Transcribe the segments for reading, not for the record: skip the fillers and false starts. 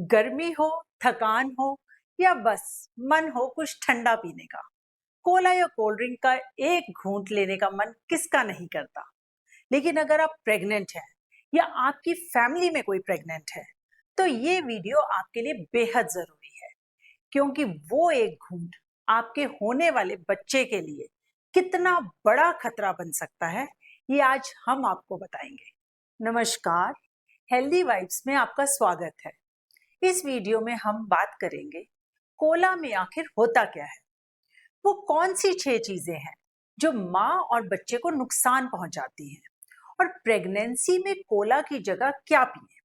गर्मी हो, थकान हो या बस मन हो कुछ ठंडा पीने का, कोला या कोल्ड ड्रिंक का एक घूंट लेने का मन किसका नहीं करता। लेकिन अगर आप प्रेग्नेंट हैं या आपकी फैमिली में कोई प्रेग्नेंट है, तो ये वीडियो आपके लिए बेहद जरूरी है, क्योंकि वो एक घूंट आपके होने वाले बच्चे के लिए कितना बड़ा खतरा बन सकता है, ये आज हम आपको बताएंगे। नमस्कार, हेल्दी वाइब्स में आपका स्वागत है। इस वीडियो में हम बात करेंगे कोला में आखिर होता क्या है। वो कौन सी 6 चीजें हैं जो माँ और बच्चे को नुकसान पहुंचाती हैं, और प्रेगनेंसी में कोला की जगह क्या पिए।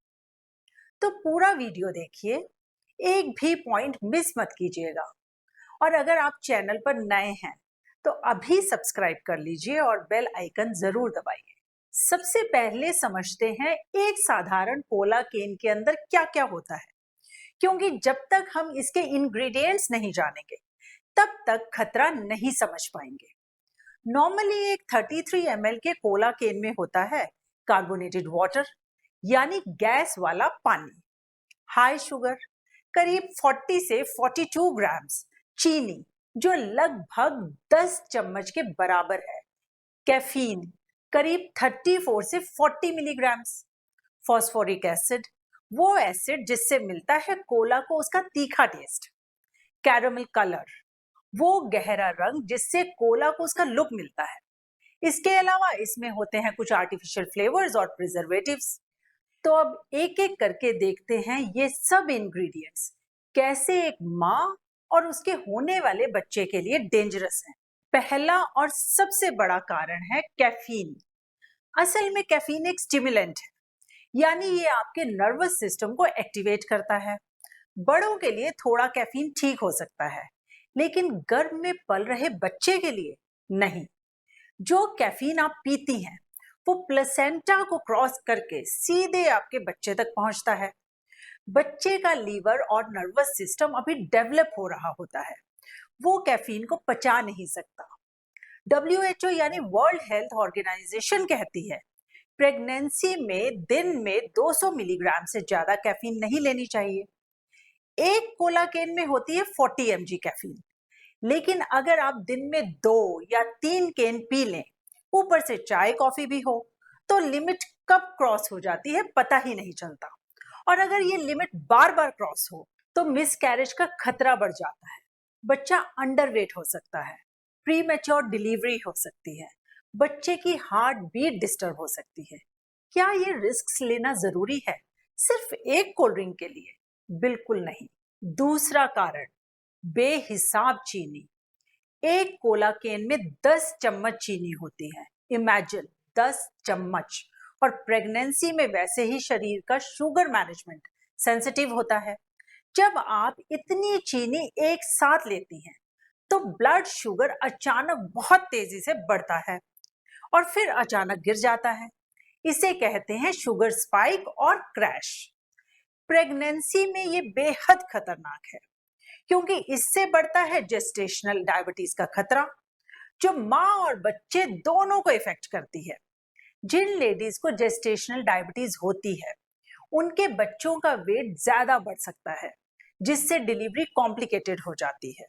तो पूरा वीडियो देखिए, एक भी पॉइंट मिस मत कीजिएगा। और अगर आप चैनल पर नए हैं तो अभी सब्सक्राइब कर लीजिए और बेल आइकन जरूर दबाइए। सबसे पहले समझते हैं एक साधारण कोला केन के अंदर क्या क्या होता है, क्योंकि जब तक हम इसके इंग्रेडिएंट्स नहीं जानेंगे तब तक खतरा नहीं समझ पाएंगे। नॉर्मली एक 33 ml के कोला केन में होता है कार्बोनेटेड वाटर, यानी गैस वाला पानी, हाई शुगर करीब 40 से 42 ग्राम्स, चीनी जो लगभग 10 चम्मच के बराबर है, कैफीन करीब 34 से 40 मिलीग्राम्स, फॉस्फोरिक एसिड वो एसिड जिससे मिलता है कोला को उसका तीखा टेस्ट, कैरामल कलर वो गहरा रंग जिससे कोला को उसका लुक मिलता है। इसके अलावा इसमें होते हैं कुछ आर्टिफिशियल फ्लेवर्स और प्रिजर्वेटिव्स। तो अब एक एक करके देखते हैं ये सब इंग्रेडिएंट्स कैसे एक माँ और उसके होने वाले बच्चे के लिए डेंजरस हैं। पहला और सबसे बड़ा कारण है कैफीन। असल में कैफीन एक स्टिमुलेंट है, यानी ये आपके नर्वस सिस्टम को एक्टिवेट करता है। बड़ों के लिए थोड़ा कैफीन ठीक हो सकता है, लेकिन गर्भ में पल रहे बच्चे के लिए नहीं। जो कैफीन आप पीती हैं वो प्लेसेंटा को क्रॉस करके सीधे आपके बच्चे तक पहुंचता है। बच्चे का लीवर और नर्वस सिस्टम अभी डेवलप हो रहा होता है, वो कैफीन को पचा नहीं सकता। WHO यानी वर्ल्ड हेल्थ ऑर्गेनाइजेशन कहती है प्रेगनेंसी में दिन में 200 मिलीग्राम से ज्यादा कैफीन नहीं लेनी चाहिए। एक कोला केन में होती है 40 mg कैफीन, लेकिन अगर आप दिन में 2 या 3 केन पी लें, ऊपर से चाय कॉफी भी हो, तो लिमिट कब क्रॉस हो जाती है पता ही नहीं चलता। और अगर ये लिमिट बार बार क्रॉस हो तो मिसकैरेज का खतरा बढ़ जाता है, बच्चा अंडरवेट हो सकता है, प्री मैच्योर डिलीवरी हो सकती है, बच्चे की हार्ट बीट डिस्टर्ब हो सकती है। क्या ये रिस्क लेना जरूरी है सिर्फ एक कोल्ड ड्रिंक के लिए? बिल्कुल नहीं। दूसरा कारण, बेहिसाब चीनी। एक कोला केन में 10 चम्मच चीनी होती है। इमेजिन 10 चम्मच। और प्रेगनेंसी में वैसे ही शरीर का शुगर मैनेजमेंट सेंसिटिव होता है। जब आप इतनी चीनी एक साथ लेती हैं तो ब्लड शुगर अचानक बहुत तेजी से बढ़ता है और फिर अचानक गिर जाता है। इसे कहते हैं शुगर स्पाइक और क्रैश। प्रेगनेंसी में ये बेहद खतरनाक है, क्योंकि इससे बढ़ता है जेस्टेशनल डायबिटीज का खतरा, जो माँ और बच्चे दोनों को इफेक्ट करती है। जिन लेडीज को जेस्टेशनल डायबिटीज होती है उनके बच्चों का वेट ज्यादा बढ़ सकता है, जिससे डिलीवरी कॉम्प्लिकेटेड हो जाती है।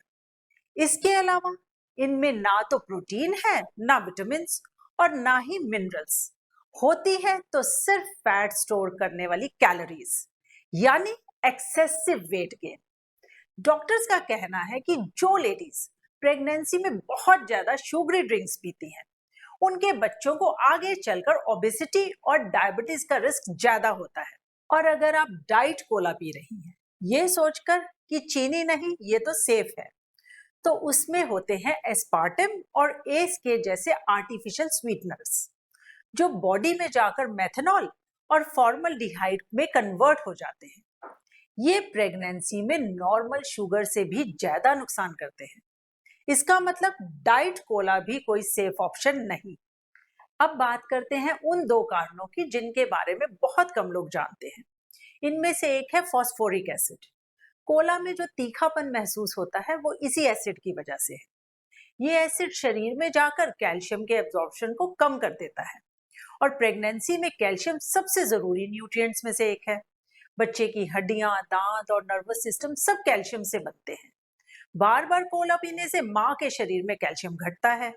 इसके अलावा इनमें ना तो प्रोटीन है, ना विटामिन और ना ही मिनरल्स। होती है तो सिर्फ फैट स्टोर करने वाली कैलोरीज, यानी एक्सेसिव वेट गेन। डॉक्टर्स का कहना है कि जो लेडीज प्रेगनेंसी में बहुत ज्यादा शुगरी ड्रिंक्स पीती हैं, उनके बच्चों को आगे चलकर ओबेसिटी और डायबिटीज का रिस्क ज्यादा होता है। और अगर आप डाइट कोला पी रही हैं ये सोचकर कि चीनी नहीं, ये तो सेफ है, तो उसमें होते हैं एस्पार्टम और एस के जैसे आर्टिफिशियल स्वीटनर्स, जो बॉडी में जाकर मेथनॉल और फॉर्मल्डिहाइड में कन्वर्ट हो जाते हैं। ये प्रेगनेंसी में नॉर्मल शुगर से भी ज्यादा नुकसान करते हैं। इसका मतलब डाइट कोला भी कोई सेफ ऑप्शन नहीं। अब बात करते हैं उन 2 कारणों की जिनके बारे में बहुत कम लोग जानते हैं। इनमें से एक है फॉस्फोरिक एसिड। कोला में जो तीखापन महसूस होता है वो इसी एसिड की वजह से है। ये एसिड शरीर में जाकर कैल्शियम के एब्जॉर्प्शन को कम कर देता है, और प्रेगनेंसी में कैल्शियम सबसे जरूरी न्यूट्रिएंट्स में से एक है। बच्चे की हड्डियां, दांत और नर्वस सिस्टम सब कैल्शियम से बनते हैं। बार बार कोला पीने से माँ के शरीर में कैल्शियम घटता है।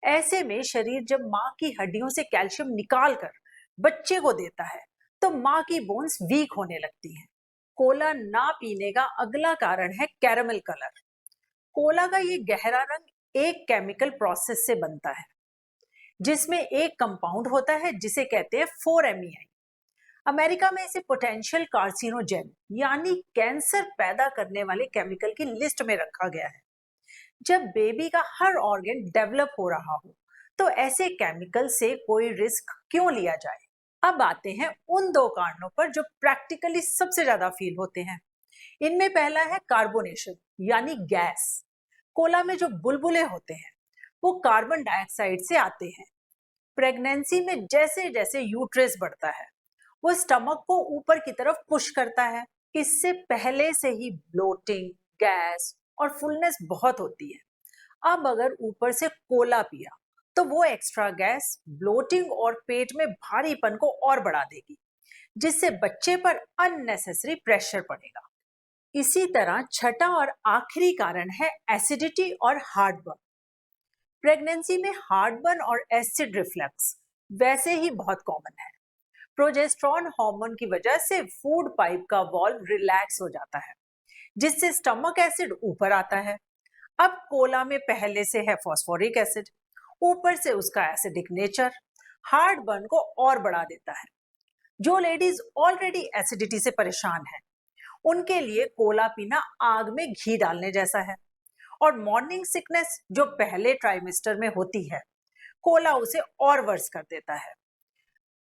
ऐसे में शरीर जब माँ की हड्डियों से कैल्शियम निकाल कर बच्चे को देता है तो माँ की बोन्स वीक होने लगती हैं। कोला ना पीने का अगला कारण है कैरमल कलर। कोला का ये गहरा रंग एक केमिकल प्रोसेस से बनता है जिसमें एक कंपाउंड होता है जिसे कहते हैं 4-MeI। अमेरिका में इसे पोटेंशियल कार्सिनोजेन यानी कैंसर पैदा करने वाले केमिकल की लिस्ट में रखा गया है। जब बेबी का हर ऑर्गन डेवलप हो रहा हो तो ऐसे केमिकल से कोई रिस्क क्यों लिया जाए। अब आते हैं उन दो कारणों पर जो प्रैक्टिकली सबसे ज्यादा फील होते हैं। इनमें पहला है कार्बोनेशन यानी गैस। कोला में जो बुलबुले होते हैं वो कार्बन डाइऑक्साइड से आते हैं। प्रेगनेंसी में जैसे जैसे यूट्रस बढ़ता है वो स्टमक को ऊपर की तरफ पुश करता है। इससे पहले से ही ब्लोटिंग, गैस और फुलनेस बहुत होती है। अब अगर ऊपर से कोला पिया तो वो एक्स्ट्रा गैस, ब्लोटिंग और पेट में भारीपन को और बढ़ा देगी, जिससे बच्चे पर अननेसेसरी प्रेशर पड़ेगा। इसी तरह छठा और आखिरी कारण है एसिडिटी और हार्टबर्न। प्रेगनेंसी में हार्टबर्न और एसिड रिफ्लक्स वैसे ही बहुत कॉमन है। प्रोजेस्टेरॉन हार्मोन की वजह से फूड पाइप का वॉल्व रिलैक्स हो जाता है, जिससे स्टमक एसिड ऊपर आता है। अब कोला में पहले से है फॉस्फोरिक एसिड, ऊपर से उसका एसिडिक नेचर हार्टबर्न को और बढ़ा देता है। जो लेडीज ऑलरेडी एसिडिटी से परेशान है उनके लिए कोला पीना आग में घी डालने जैसा है। और मॉर्निंग सिकनेस जो पहले ट्राइमेस्टर में होती है, कोला उसे और वर्स कर देता है।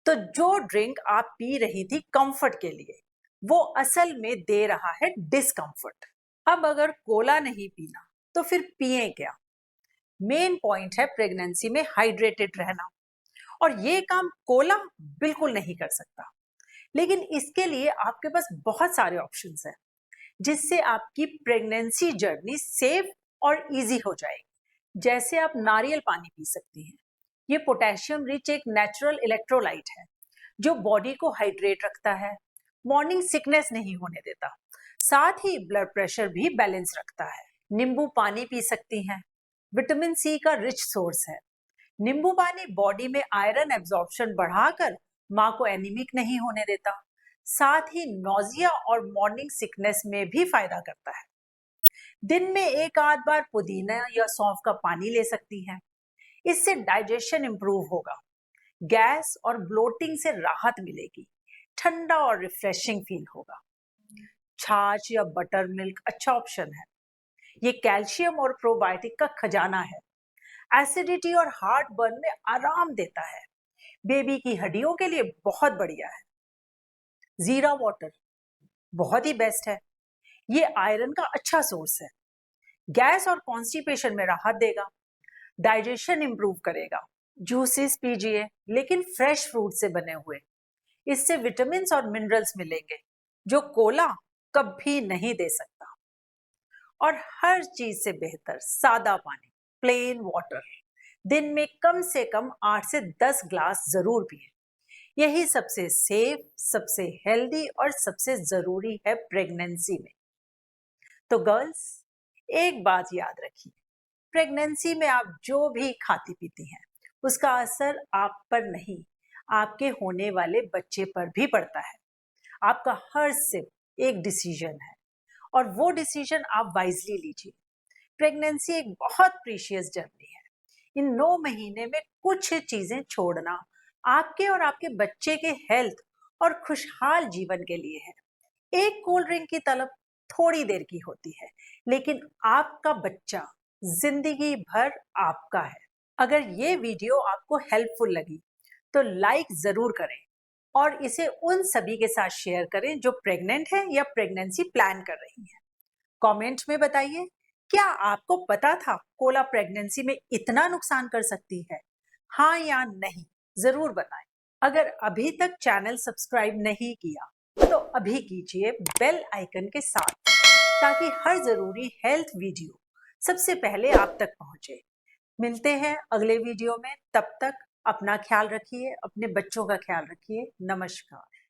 तो जो ड्रिंक आप पी रही थी कंफर्ट के लिए, वो असल में दे रहा है डिस्कंफर्ट। अब अगर कोला नहीं पीना तो फिर पिए क्या? मेन पॉइंट है प्रेगनेंसी में हाइड्रेटेड रहना, और ये काम कोला बिल्कुल नहीं कर सकता। लेकिन इसके लिए आपके पास बहुत सारे ऑप्शंस हैं जिससे आपकी प्रेगनेंसी जर्नी सेफ और इजी हो जाएगी। जैसे आप नारियल पानी पी सकती हैं। ये पोटेशियम रिच एक नेचुरल इलेक्ट्रोलाइट है जो बॉडी को हाइड्रेट रखता है, मॉर्निंग सिकनेस नहीं होने देता, साथ ही ब्लड प्रेशर भी बैलेंस रखता है। नींबू पानी पी सकती हैं, विटामिन सी का रिच सोर्स है। नींबू पानी बॉडी में आयरन एब्जॉर्प्शन बढ़ाकर माँ को एनीमिक नहीं होने देता, साथ ही नोजिया और मॉर्निंग सिकनेस में भी फायदा करता है। दिन में एक आध बार पुदीना या सौंफ का पानी ले सकती हैं। इससे डाइजेशन इंप्रूव होगा, गैस और ब्लोटिंग से राहत मिलेगी, ठंडा और रिफ्रेशिंग फील होगा। छाछ या बटर मिल्क अच्छा ऑप्शन है। ये कैल्शियम और प्रोबायोटिक का खजाना है। एसिडिटी और हार्ट बर्न में आराम देता है। बेबी की हड्डियों के लिए बहुत बढ़िया है। जीरा वाटर बहुत ही बेस्ट है। ये आयरन का अच्छा सोर्स है। गैस और कॉन्स्टिपेशन में राहत देगा, डाइजेशन इंप्रूव करेगा। जूसेस पीजिए, लेकिन फ्रेश फ्रूट से बने हुए। इससे विटामिन और मिनरल्स मिलेंगे जो कोला कभी नहीं दे सकता। और हर चीज से बेहतर सादा पानी, प्लेन वाटर। दिन में कम से कम 8 से 10 ग्लास जरूर पिए। यही सबसे सेफ, सबसे हेल्दी और सबसे जरूरी है प्रेगनेंसी में। तो गर्ल्स, एक बात याद रखिए, प्रेगनेंसी में आप जो भी खाती पीती हैं उसका असर आप पर नहीं, आपके होने वाले बच्चे पर भी पड़ता है। आपका हर सिप एक डिसीजन है और वो डिसीजन आप वाइजली लीजिए। प्रेगनेंसी एक बहुत प्रीशियस जर्नी है। इन 9 महीने में कुछ चीजें छोड़ना आपके और आपके बच्चे के हेल्थ और खुशहाल जीवन के लिए है। एक कोल्ड ड्रिंक की तलब थोड़ी देर की होती है, लेकिन आपका बच्चा जिंदगी भर आपका है। अगर ये वीडियो आपको हेल्पफुल लगी तो लाइक जरूर करें और इसे उन सभी के साथ शेयर करें जो प्रेग्नेंट है या प्रेगनेंसी प्लान कर रही हैं। कमेंट में बताइए, क्या आपको पता था कोला प्रेगनेंसी में इतना नुकसान कर सकती है? हाँ या नहीं, जरूर बताएं। अगर अभी तक चैनल सब्सक्राइब नहीं किया तो अभी कीजिए बेल आइकन के साथ, ताकि हर जरूरी हेल्थ वीडियो सबसे पहले आप तक पहुंचे। मिलते हैं अगले वीडियो में। तब तक अपना ख्याल रखिए, अपने बच्चों का ख्याल रखिए। नमस्कार।